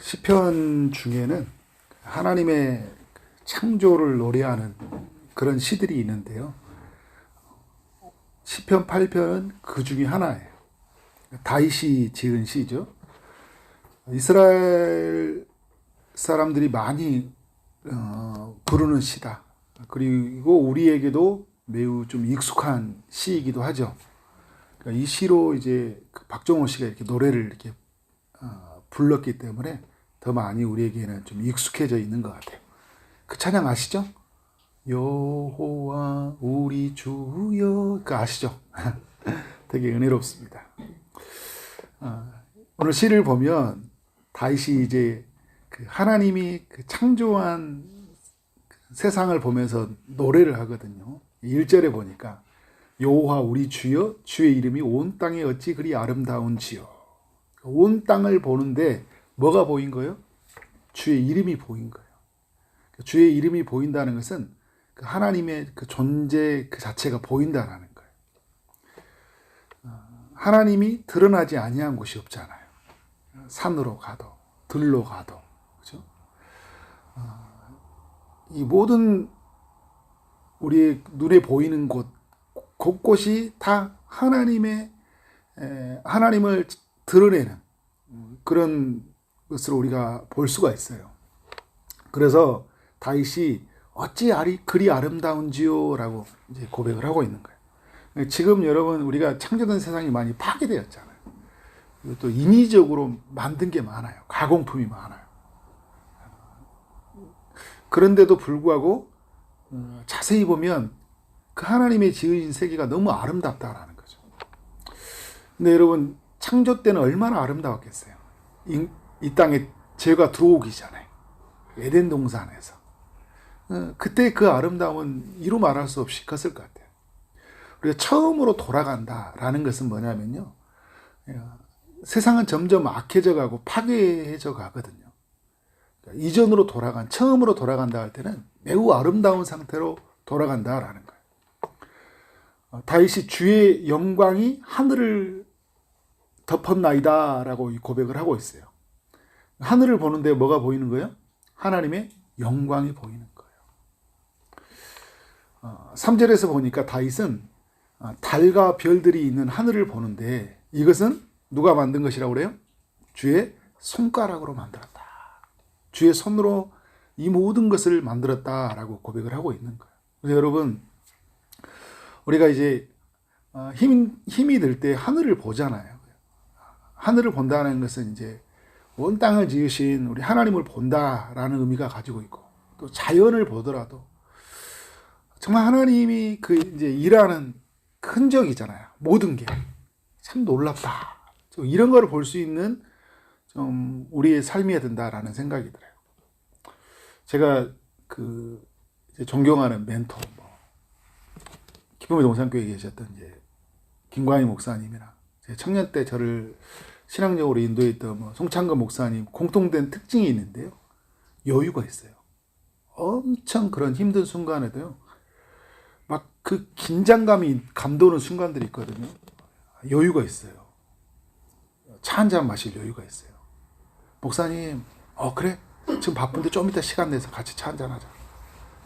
시편 중에는 하나님의 창조를 노래하는 그런 시들이 있는데요. 시편 8편은 그 중에 하나예요. 다윗이 지은 시죠. 이스라엘 사람들이 많이 부르는 시다. 그리고 우리에게도 매우 좀 익숙한 시이기도 하죠. 그러니까 이 시로 이제 박정호 씨가 이렇게 노래를 이렇게 불렀기 때문에 더 많이 우리에게는 좀 익숙해져 있는 것 같아요. 그 찬양 아시죠? 여호와 우리 주여, 그 아시죠? 되게 은혜롭습니다. 오늘 시를 보면 다윗이 이제 그 하나님이 그 창조한 세상을 보면서 노래를 하거든요. 1절에 보니까 여호와 우리 주여, 주의 이름이 온 땅에 어찌 그리 아름다운지요. 온 땅을 보는데 뭐가 보인 거예요? 주의 이름이 보인 거예요. 주의 이름이 보인다는 것은 그 하나님의 그 존재 그 자체가 보인다라는 거예요. 하나님이 드러나지 아니한 곳이 없잖아요. 산으로 가도 들로 가도, 그렇죠? 이 모든 우리의 눈에 보이는 곳 곳곳이 다 하나님을 드러내는 그런 것으로 우리가 볼 수가 있어요. 그래서 다윗이 어찌 그리 아름다운지요 라고 이제 고백을 하고 있는 거예요. 지금 여러분 우리가 창조된 세상이 많이 파괴되었잖아요. 또 인위적으로 만든 게 많아요. 가공품이 많아요. 그런데도 불구하고 자세히 보면 그 하나님의 지으신 세계가 너무 아름답다라는 거죠. 근데 여러분 창조 때는 얼마나 아름다웠겠어요. 이 땅에 죄가 들어오기 전에 에덴 동산에서 그때 그 아름다움은 이루 말할 수 없이 컸을 것 같아요. 우리가 처음으로 돌아간다라는 것은 뭐냐면요, 세상은 점점 악해져 가고 파괴해져 가거든요. 그러니까 이전으로 처음으로 돌아간다 할 때는 매우 아름다운 상태로 돌아간다라는 거예요. 다윗이 주의 영광이 하늘을 덮었나이다 라고 고백을 하고 있어요. 하늘을 보는데 뭐가 보이는 거예요? 하나님의 영광이 보이는 거예요. 3절에서 보니까 다윗은 달과 별들이 있는 하늘을 보는데 이것은 누가 만든 것이라고 그래요? 주의 손가락으로 만들었다. 주의 손으로 이 모든 것을 만들었다라고 고백을 하고 있는 거예요. 그래서 여러분 우리가 이제 힘이 들 때 하늘을 보잖아요. 하늘을 본다는 것은 이제 온 땅을 지으신 우리 하나님을 본다라는 의미가 가지고 있고, 또 자연을 보더라도 정말 하나님이 그 이제 일하는 흔적이잖아요. 모든 게 참 놀랍다. 이런 거를 볼 수 있는 좀 우리의 삶이어야 된다라는 생각이 들어요. 제가 그 이제 존경하는 멘토, 기쁨의 동산교회에 계셨던 이제 김광희 목사님이랑 제 청년 때 저를 신앙적으로 인도했던 송창근 목사님 공통된 특징이 있는데요. 여유가 있어요. 엄청 그런 힘든 순간에도요. 막 그 긴장감이 감도는 순간들이 있거든요. 여유가 있어요. 차 한 잔 마실 여유가 있어요. 목사님, 그래? 지금 바쁜데 좀 이따 시간 내서 같이 차 한 잔 하자.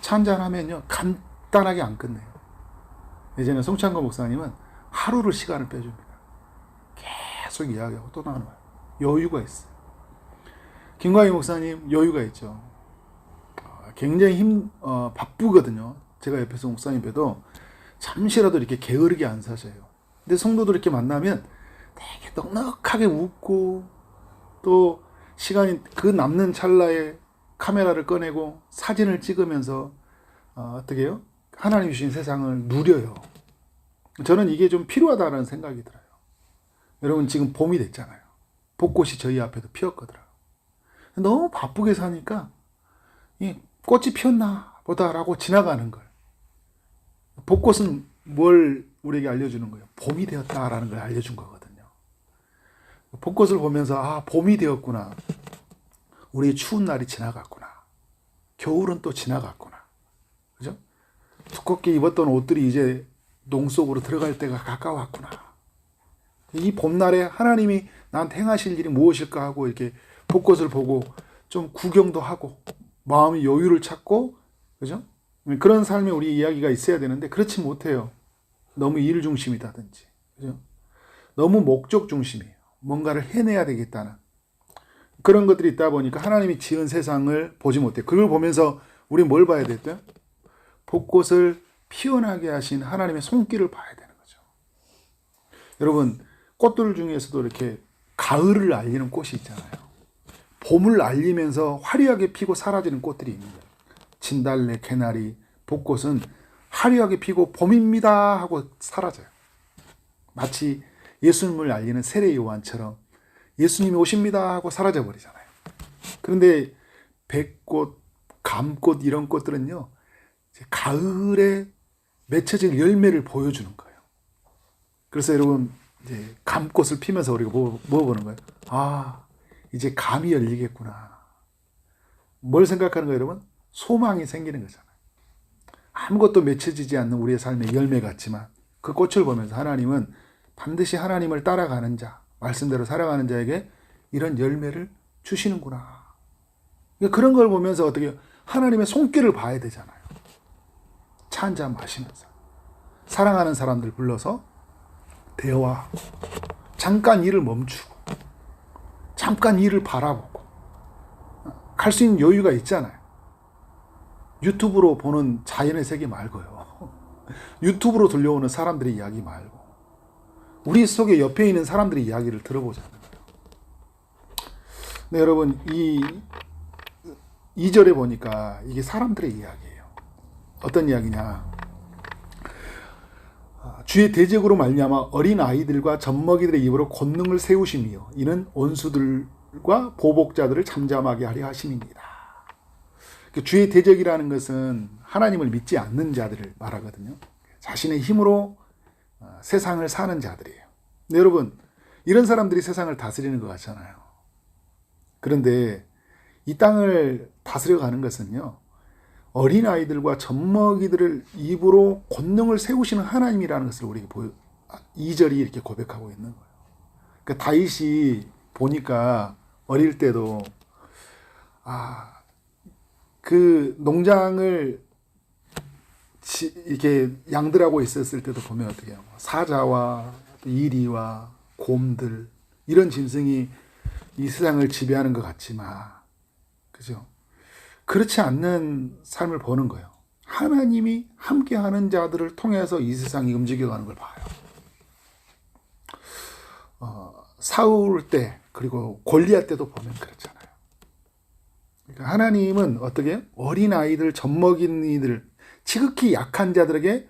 차 한 잔 하면요. 간단하게 안 끝내요. 예전에 송창근 목사님은 하루를 시간을 빼줍니다. 계속 이야기하고 또 나눠요. 여유가 있어요. 김광희 목사님 여유가 있죠. 굉장히 바쁘거든요. 제가 옆에서 목사님 뵈도 잠시라도 이렇게 게으르게 안 사셔요. 근데 성도들 이렇게 만나면 되게 넉넉하게 웃고, 또 시간이 그 남는 찰나에 카메라를 꺼내고 사진을 찍으면서 어떻게 해요? 하나님 주신 세상을 누려요. 저는 이게 좀 필요하다는 생각이 들어요. 여러분 지금 봄이 됐잖아요. 벚꽃이 저희 앞에도 피었거든요. 너무 바쁘게 사니까 이 꽃이 피었나 보다라고 지나가는 걸. 벚꽃은 뭘 우리에게 알려주는 거예요? 봄이 되었다라는 걸 알려준 거거든요. 벚꽃을 보면서 봄이 되었구나. 우리의 추운 날이 지나갔구나. 겨울은 또 지나갔구나. 그죠? 두껍게 입었던 옷들이 이제 농 속으로 들어갈 때가 가까웠구나. 이 봄날에 하나님이 나한테 행하실 일이 무엇일까 하고 이렇게 벚꽃을 보고 좀 구경도 하고 마음의 여유를 찾고, 그죠? 그런 삶의 우리 이야기가 있어야 되는데 그렇지 못해요. 너무 일 중심이다든지, 그죠? 너무 목적 중심이에요. 뭔가를 해내야 되겠다는 그런 것들이 있다 보니까 하나님이 지은 세상을 보지 못해요. 그걸 보면서 우리 뭘 봐야 됐대요? 벚꽃을 피어나게 하신 하나님의 손길을 봐야 되는 거죠. 여러분, 꽃들 중에서도 이렇게 가을을 알리는 꽃이 있잖아요. 봄을 알리면서 화려하게 피고 사라지는 꽃들이 있는 거예요. 진달래, 개나리, 벚꽃은 화려하게 피고 봄입니다 하고 사라져요. 마치 예수님을 알리는 세례 요한처럼 예수님이 오십니다 하고 사라져 버리잖아요. 그런데 백꽃, 감꽃 이런 꽃들은요, 가을에 맺혀질 열매를 보여주는 거예요. 그래서 여러분, 이제 감꽃을 피면서 우리가 뭐 보는 거예요? 아, 이제 감이 열리겠구나. 뭘 생각하는 거예요, 여러분? 소망이 생기는 거잖아요. 아무것도 맺혀지지 않는 우리의 삶의 열매 같지만 그 꽃을 보면서 하나님은 반드시 하나님을 따라가는 자, 말씀대로 살아가는 자에게 이런 열매를 주시는구나. 그러니까 그런 걸 보면서 어떻게 하나님의 손길을 봐야 되잖아요. 차 한잔 마시면서 사랑하는 사람들 불러서 대화하고 잠깐 일을 멈추고 잠깐 일을 바라보고 갈 수 있는 여유가 있잖아요. 유튜브로 보는 자연의 세계 말고요. 유튜브로 들려오는 사람들의 이야기 말고 우리 속에 옆에 있는 사람들의 이야기를 들어보자는 거예요. 네, 여러분, 이 2절에 보니까 이게 사람들의 이야기예요. 어떤 이야기냐? 주의 대적으로 말미암아 어린 아이들과 젖먹이들의 입으로 권능을 세우심이요 이는 원수들과 보복자들을 잠잠하게 하려 하심입니다. 주의 대적이라는 것은 하나님을 믿지 않는 자들을 말하거든요. 자신의 힘으로 세상을 사는 자들이에요. 근데 여러분, 이런 사람들이 세상을 다스리는 것 같잖아요. 그런데 이 땅을 다스려가는 것은요, 어린아이들과 젖먹이들을 입으로 권능을 세우시는 하나님이라는 것을 우리에게 2절이 이렇게 고백하고 있는 거예요. 그러니까 다윗이 보니까 어릴 때도 그 농장을 이렇게 양들하고 있었을 때도 보면 어떻게 해요? 사자와 이리와 곰들 이런 짐승이 이 세상을 지배하는 것 같지만, 그죠? 그렇지 않는 삶을 보는 거예요. 하나님이 함께하는 자들을 통해서 이 세상이 움직여가는 걸 봐요. 사울 때 그리고 골리앗 때도 보면 그렇잖아요. 그러니까 하나님은 어떻게 어린 아이들, 젖먹인 이들, 지극히 약한 자들에게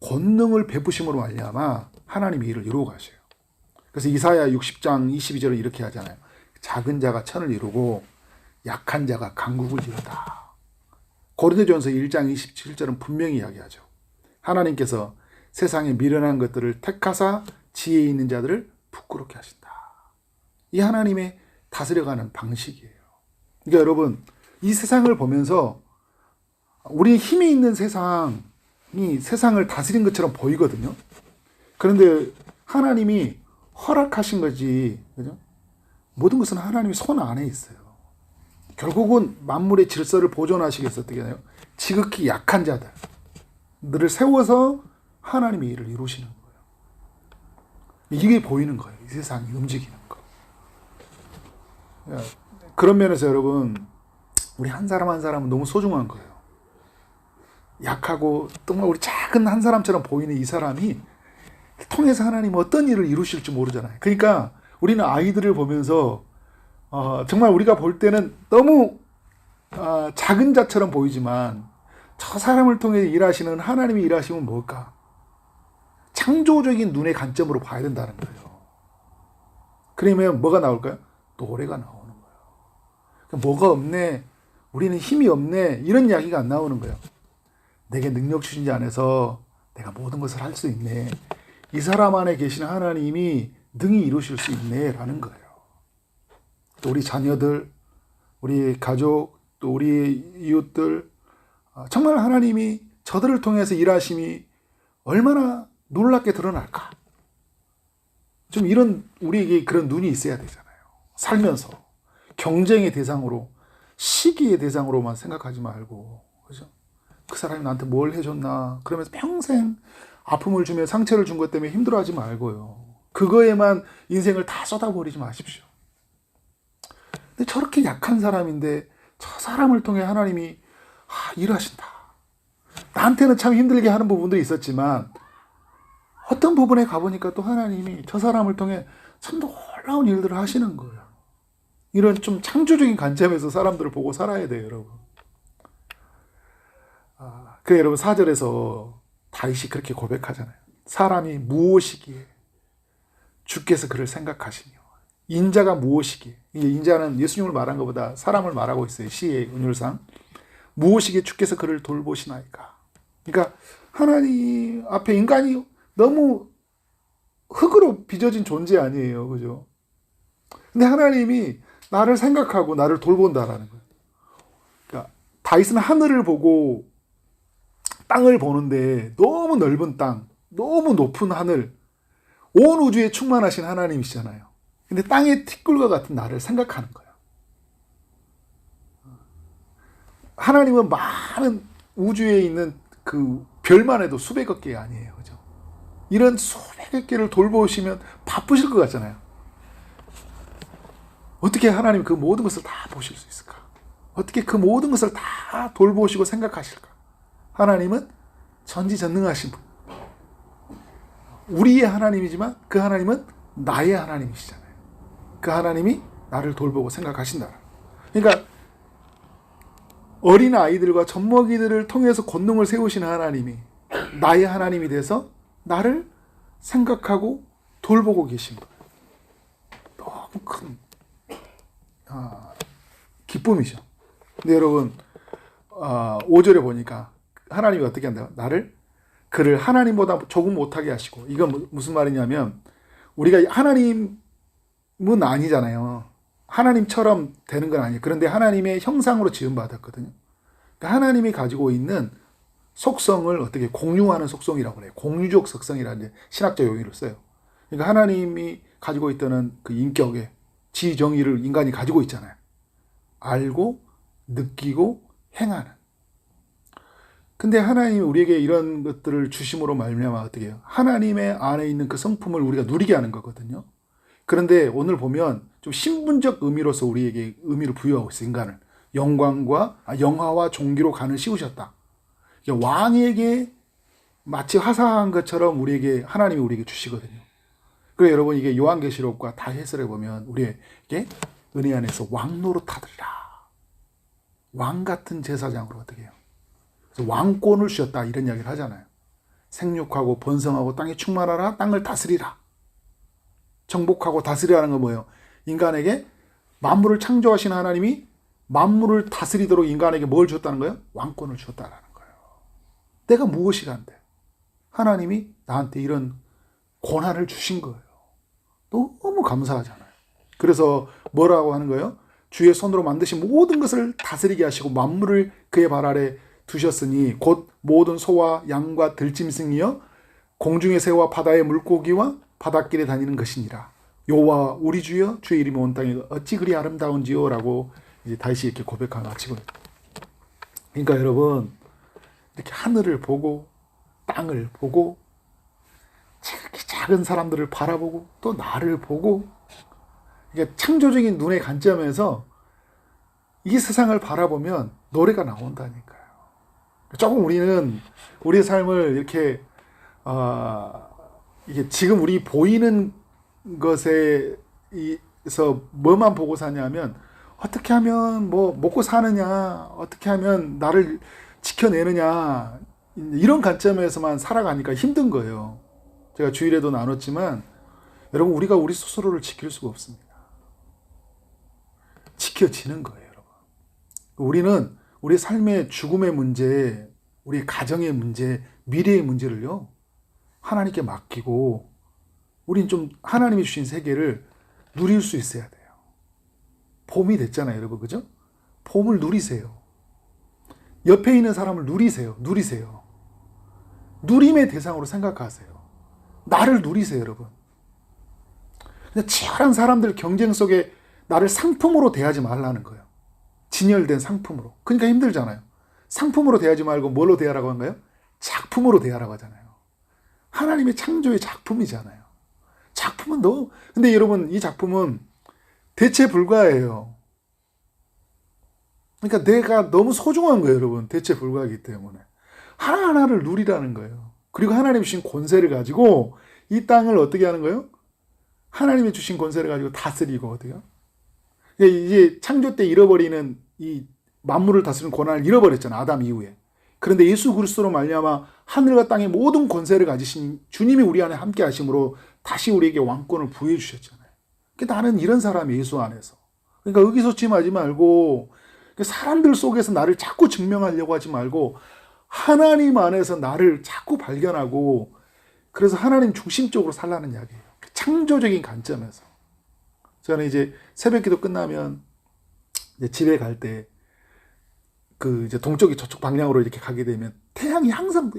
권능을 베푸심으로 말미암아 하나님이 일을 이루어 가셔요. 그래서 이사야 60장 22절은 이렇게 하잖아요. 작은 자가 천을 이루고 약한 자가 강국을 이루다. 고린도전서 1장 27절은 분명히 이야기하죠. 하나님께서 세상에 미련한 것들을 택하사 지혜 있는 자들을 부끄럽게 하신다. 이 하나님의 다스려가는 방식이에요. 그러니까 여러분, 이 세상을 보면서 우리 힘이 있는 세상이 세상을 다스린 것처럼 보이거든요. 그런데 하나님이 허락하신 거지, 그죠? 모든 것은 하나님의 손 안에 있어요. 결국은 만물의 질서를 보존하시기 위해서 어떻게 하나요? 지극히 약한 자들을 세워서 하나님의 일을 이루시는 거예요. 이게 보이는 거예요. 이 세상이 움직이는 거. 그런 면에서 여러분, 우리 한 사람 한 사람은 너무 소중한 거예요. 약하고 정말 우리 작은 한 사람처럼 보이는 이 사람이 통해서 하나님 어떤 일을 이루실지 모르잖아요. 그러니까 우리는 아이들을 보면서 정말 우리가 볼 때는 너무 작은 자처럼 보이지만 저 사람을 통해 일하시는 하나님이 일하시면 뭘까? 창조적인 눈의 관점으로 봐야 된다는 거예요. 그러면 뭐가 나올까요? 노래가 나오는 거예요. 뭐가 없네, 우리는 힘이 없네, 이런 이야기가 안 나오는 거예요. 내게 능력 주신 자 안에서 내가 모든 것을 할 수 있네, 이 사람 안에 계신 하나님이 능히 이루실 수 있네 라는 거예요. 또 우리 자녀들, 우리 가족, 또 우리 이웃들, 정말 하나님이 저들을 통해서 일하심이 얼마나 놀랍게 드러날까? 좀 이런 우리에게 그런 눈이 있어야 되잖아요. 살면서 경쟁의 대상으로, 시기의 대상으로만 생각하지 말고, 그죠? 그 사람이 나한테 뭘 해줬나? 그러면서 평생 아픔을 주며 상처를 준 것 때문에 힘들어하지 말고요. 그거에만 인생을 다 쏟아버리지 마십시오. 근데 저렇게 약한 사람인데 저 사람을 통해 하나님이 일하신다. 나한테는 참 힘들게 하는 부분들이 있었지만 어떤 부분에 가보니까 또 하나님이 저 사람을 통해 참 놀라운 일들을 하시는 거예요. 이런 좀 창조적인 관점에서 사람들을 보고 살아야 돼요, 여러분. 그래, 여러분, 4절에서 다윗이 그렇게 고백하잖아요. 사람이 무엇이기에 주께서 그를 생각하시며, 인자가 무엇이기에, 인자는 예수님을 말한 것보다 사람을 말하고 있어요, 시의 은율상. 무엇이기에 주께서 그를 돌보시나이까. 그러니까 하나님 앞에 인간이 너무 흙으로 빚어진 존재 아니에요, 그죠? 근데 하나님이 나를 생각하고 나를 돌본다라는 거예요. 그러니까 다윗은 하늘을 보고 땅을 보는데 너무 넓은 땅, 너무 높은 하늘, 온 우주에 충만하신 하나님이시잖아요. 근데 땅의 티끌과 같은 나를 생각하는 거예요. 하나님은 많은 우주에 있는 그 별만 해도 수백억 개 아니에요, 그죠? 이런 수백억 개를 돌보시면 바쁘실 것 같잖아요. 어떻게 하나님 그 모든 것을 다 보실 수 있을까? 어떻게 그 모든 것을 다 돌보시고 생각하실까? 하나님은 전지전능하신 분. 우리의 하나님이지만 그 하나님은 나의 하나님이시잖아요. 그 하나님이 나를 돌보고 생각하신다. 그러니까 어린 아이들과 젖먹이들을 통해서 권능을 세우시는 하나님이 나의 하나님이 돼서 나를 생각하고 돌보고 계신 거예요. 너무 큰 기쁨이죠. 근데 여러분 5절에 보니까 하나님이 어떻게 한다? 그를 하나님보다 조금 못하게 하시고, 이건 무슨 말이냐면 우리가 하나님은 아니잖아요. 하나님처럼 되는 건 아니에요. 그런데 하나님의 형상으로 지음받았거든요. 그러니까 하나님이 가지고 있는 속성을 어떻게 공유하는 속성이라고 그래요. 공유적 속성이라는 신학적 용어를 써요. 그러니까 하나님이 가지고 있던 그 인격의 지정의를 인간이 가지고 있잖아요. 알고 느끼고 행하는. 근데 하나님이 우리에게 이런 것들을 주심으로 말미암아 어떻게 해요? 하나님의 안에 있는 그 성품을 우리가 누리게 하는 거거든요. 그런데 오늘 보면 좀 신분적 의미로서 우리에게 의미를 부여하고 있어요. 인간을 영화와 종기로 간을 씌우셨다. 왕에게 마치 화사한 것처럼 하나님이 우리에게 주시거든요. 그래서 여러분, 이게 요한계시록과 다 해설해 보면 우리에게 은혜 안에서 왕 노릇하리라. 왕 같은 제사장으로 어떻게 해요? 그래서 왕권을 주셨다, 이런 이야기를 하잖아요. 생육하고 번성하고 땅에 충만하라, 땅을 다스리라. 정복하고 다스리라는 건 뭐예요? 인간에게 만물을 창조하신 하나님이 만물을 다스리도록 인간에게 뭘 줬다는 거예요? 왕권을 줬다라는 거예요. 내가 무엇이란데 하나님이 나한테 이런 권한을 주신 거예요. 너무 감사하잖아요. 그래서 뭐라고 하는 거예요? 주의 손으로 만드신 모든 것을 다스리게 하시고 만물을 그의 발 아래 두셨으니 곧 모든 소와 양과 들짐승이여 공중의 새와 바다의 물고기와 바닷길에 다니는 것이니라. 여호와 우리 주여, 주의 이름이 온 땅에 어찌 그리 아름다운지요? 라고 이제 다시 이렇게 고백하고 마치고. 그러니까 여러분, 이렇게 하늘을 보고 땅을 보고 이렇게 작은 사람들을 바라보고 또 나를 보고, 그러니까 창조적인 눈의 관점에서 이 세상을 바라보면 노래가 나온다니까요. 조금 우리는 우리의 삶을 이렇게 이게 지금 우리 보이는 것에서 뭐만 보고 사냐면 어떻게 하면 뭐 먹고 사느냐, 어떻게 하면 나를 지켜내느냐, 이런 관점에서만 살아가니까 힘든 거예요. 제가 주일에도 나눴지만 여러분, 우리가 우리 스스로를 지킬 수가 없습니다. 지켜지는 거예요, 여러분. 우리는 우리 삶의 죽음의 문제, 우리 가정의 문제, 미래의 문제를요, 하나님께 맡기고 우린 좀 하나님이 주신 세계를 누릴 수 있어야 돼요. 봄이 됐잖아요, 여러분, 그죠? 봄을 누리세요. 옆에 있는 사람을 누리세요. 누림의 대상으로 생각하세요. 나를 누리세요, 여러분. 근데 치열한 사람들 경쟁 속에 나를 상품으로 대하지 말라는 거예요. 진열된 상품으로. 그러니까 힘들잖아요. 상품으로 대하지 말고 뭘로 대하라고 한가요? 작품으로 대하라고 하잖아요. 하나님의 창조의 작품이잖아요. 작품은 근데 여러분, 이 작품은 대체 불가예요. 그러니까 내가 너무 소중한 거예요, 여러분. 대체 불가하기 때문에. 하나하나를 누리라는 거예요. 그리고 하나님 주신 권세를 가지고 이 땅을 어떻게 하는 거예요? 하나님이 주신 권세를 가지고 다스리고 어때요? 이제 창조 때 잃어버리는 이 만물을 다스리는 권한을 잃어버렸잖아, 아담 이후에. 그런데 예수 그리스도로 말미암아 하늘과 땅의 모든 권세를 가지신 주님이 우리 안에 함께 하심으로 다시 우리에게 왕권을 부여해 주셨잖아요. 그러니까 나는 이런 사람이 예수 안에서. 그러니까 의기소침하지 말고 사람들 속에서 나를 자꾸 증명하려고 하지 말고 하나님 안에서 나를 자꾸 발견하고, 그래서 하나님 중심적으로 살라는 이야기예요. 창조적인 관점에서. 저는 이제 새벽기도 끝나면 이제 집에 갈 때 이제 동쪽이 저쪽 방향으로 이렇게 가게 되면 태양이 항상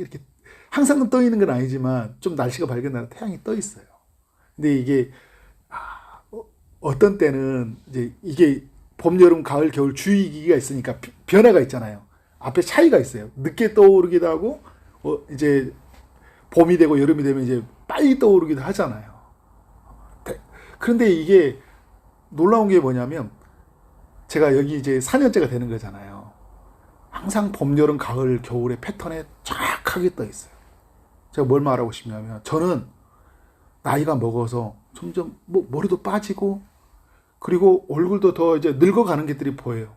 떠 있는 건 아니지만 좀 날씨가 밝은 날 태양이 떠 있어요. 근데 이게 어떤 때는 이제 이게 봄, 여름, 가을, 겨울 주기가 있으니까 변화가 있잖아요. 앞에 차이가 있어요. 늦게 떠오르기도 하고 이제 봄이 되고 여름이 되면 이제 빨리 떠오르기도 하잖아요. 그런데 이게 놀라운 게 뭐냐면 제가 여기 이제 4년째가 되는 거잖아요. 항상 봄, 여름, 가을, 겨울의 패턴에 정확하게 떠 있어요. 제가 뭘 말하고 싶냐면 저는 나이가 먹어서 점점 머리도 빠지고 그리고 얼굴도 더 이제 늙어가는 것들이 보여요.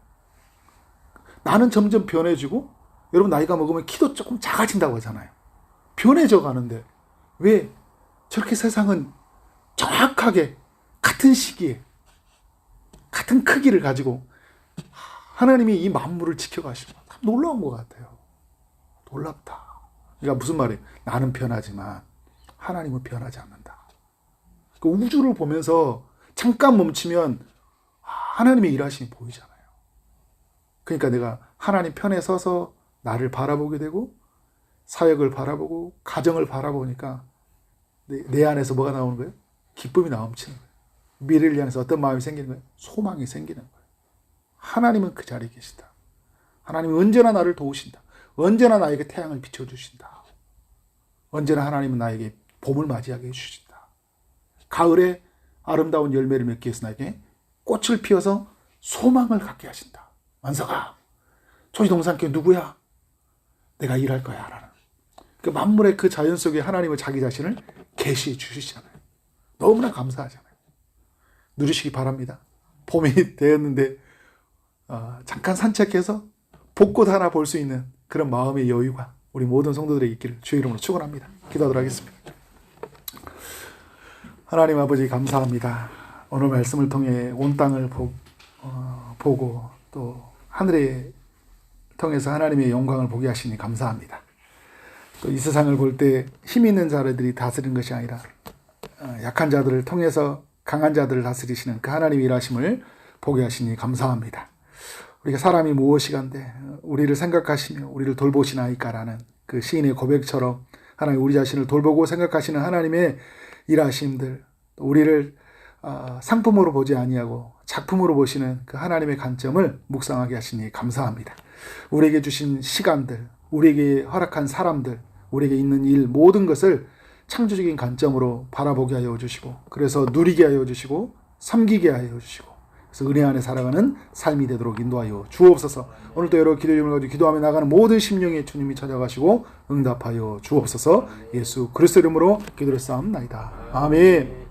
나는 점점 변해지고, 여러분 나이가 먹으면 키도 조금 작아진다고 하잖아요. 변해져 가는데 왜 저렇게 세상은 정확하게 같은 시기에 같은 크기를 가지고 하나님이 이 만물을 지켜가시고, 참 놀라운 것 같아요. 놀랍다. 그러니까 무슨 말이에요? 나는 변하지만 하나님은 변하지 않는다. 그 우주를 보면서 잠깐 멈추면 하나님의 일하심이 보이잖아요. 그러니까 내가 하나님 편에 서서 나를 바라보게 되고 사역을 바라보고 가정을 바라보니까 내 안에서 뭐가 나오는 거예요? 기쁨이 넘치는 거예요. 미래를 향해서 어떤 마음이 생기는 거예요? 소망이 생기는 거예요. 하나님은 그 자리에 계시다. 하나님은 언제나 나를 도우신다. 언제나 나에게 태양을 비춰주신다. 언제나 하나님은 나에게 봄을 맞이하게 해주신다. 가을에 아름다운 열매를 맺기 위해서 나에게 꽃을 피워서 소망을 갖게 하신다. 만석아, 조지동산교회 누구야? 내가 일할 거야 라는 그 만물의 그 자연 속에 하나님은 자기 자신을 계시해 주시잖아요. 너무나 감사하잖아요. 누리시기 바랍니다. 봄이 되었는데 잠깐 산책해서 벚꽃 하나 볼 수 있는 그런 마음의 여유가 우리 모든 성도들에게 있기를 주의 이름으로 축원합니다. 기도하도록 하겠습니다. 하나님 아버지 감사합니다. 오늘 말씀을 통해 온 땅을 보고 또 하늘에 통해서 하나님의 영광을 보게 하시니 감사합니다. 또 이 세상을 볼 때 힘 있는 자들이 다스리는 것이 아니라 약한 자들을 통해서 강한 자들을 다스리시는 그 하나님의 일하심을 보게 하시니 감사합니다. 우리가 사람이 무엇이간데 우리를 생각하시며 우리를 돌보시나이까라는 그 시인의 고백처럼 하나님 우리 자신을 돌보고 생각하시는 하나님의 일하심들, 우리를 상품으로 보지 아니하고 작품으로 보시는 그 하나님의 관점을 묵상하게 하시니 감사합니다. 우리에게 주신 시간들, 우리에게 허락한 사람들, 우리에게 있는 일 모든 것을 창조적인 관점으로 바라보게 하여 주시고, 그래서 누리게 하여 주시고 섬기게 하여 주시고, 그래서 은혜 안에 살아가는 삶이 되도록 인도하여 주옵소서. 오늘도 여러 기도 이름을 가지고 기도하며 나가는 모든 심령에 주님이 찾아가시고 응답하여 주옵소서. 예수 그리스도 이름으로 기도를 쌓옵나이다. 아멘.